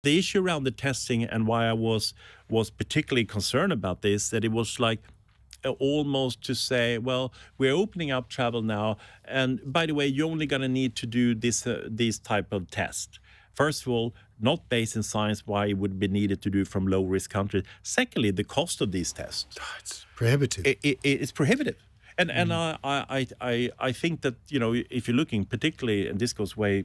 The issue around the testing and why I was particularly concerned about this, that it was like almost to say, well, we're opening up travel now, and by the way, you're only going to need to do these type of tests. First of all, not based in science, why it would be needed to do from low-risk countries. Secondly, the cost of these tests. It's prohibitive. It's prohibitive. And I think that, you know, if you're looking particularly, and this goes way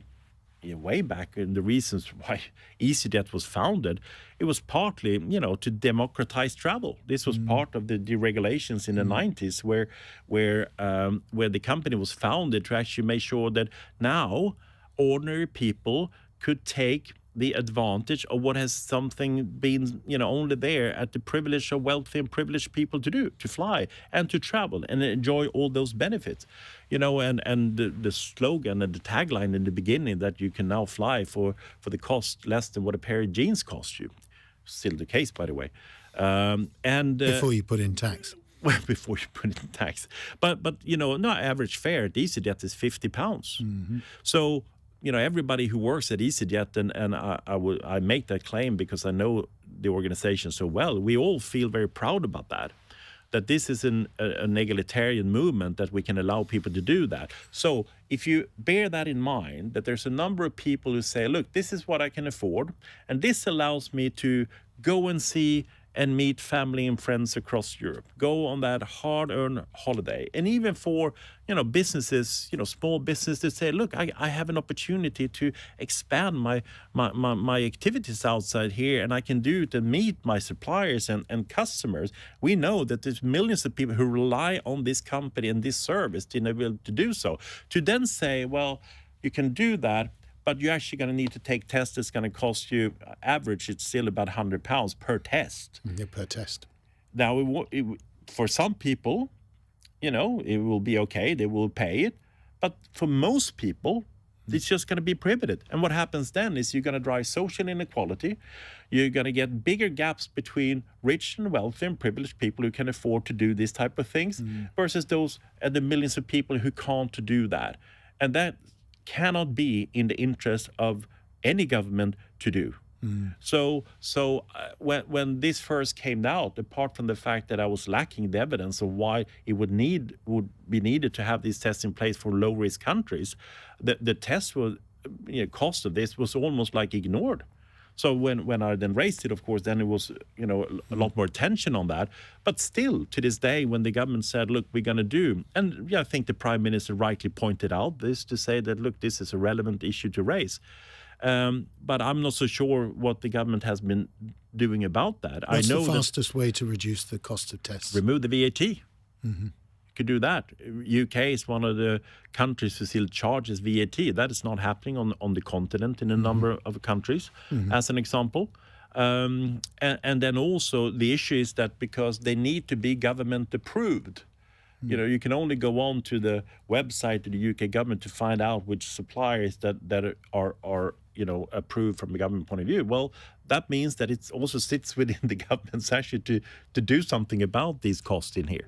back in the reasons why EasyJet was founded, it was partly, you know, to democratize travel. This was part of the deregulations in the 90s where the company was founded to actually make sure that now ordinary people could take the advantage of what has something been, you know, only there at the privilege of wealthy and privileged people to do, to fly and to travel and enjoy all those benefits, you know, and the slogan and the tagline in the beginning that you can now fly for the cost less than what a pair of jeans cost you. Still the case, by the way. Before you put in tax. Well, before you put in tax. But you know, no average fare at EasyJet is £50. So, you know, everybody who works at EasyJet, and I make that claim because I know the organization so well, we all feel very proud about that this is an egalitarian movement, that we can allow people to do that. So if you bear that in mind, that there's a number of people who say, look, this is what I can afford, and this allows me to go and see and meet family and friends across Europe, go on that hard-earned holiday. And even for, you know, businesses, you know, small businesses say, look, I have an opportunity to expand my activities outside here, and I can do it and meet my suppliers and customers. We know that there's millions of people who rely on this company and this service to be able to do so. To then say, well, you can do that, but you're actually going to need to take tests that's going to cost you, average, it's still about £100 per test. Yeah, per test. Now, for some people, you know, it will be okay, they will pay it. But for most people, it's just going to be prohibited. And what happens then is you're going to drive social inequality. You're going to get bigger gaps between rich and wealthy and privileged people who can afford to do these type of things versus those the millions of people who can't do that. And that cannot be in the interest of any government to do. So when this first came out, apart from the fact that I was lacking the evidence of why it would be needed to have these tests in place for low-risk countries, the test was, you know, cost of this was almost like ignored. So when I then raised it, of course, then it was, you know, a lot more attention on that. But still, to this day, when the government said, look, we're going to do, and yeah, I think the Prime Minister rightly pointed out this to say that, look, this is a relevant issue to raise. But I'm not so sure what the government has been doing about that. What's the fastest way to reduce the cost of tests? Remove the VAT. You could do that. UK is one of the countries who still charges VAT. That is not happening on the continent in a number of countries, as an example. And then also the issue is that because they need to be government approved, you know, you can only go on to the website of the UK government to find out which suppliers that are you know, approved from a government point of view. Well, that means that it also sits within the government's actually to do something about these costs in here.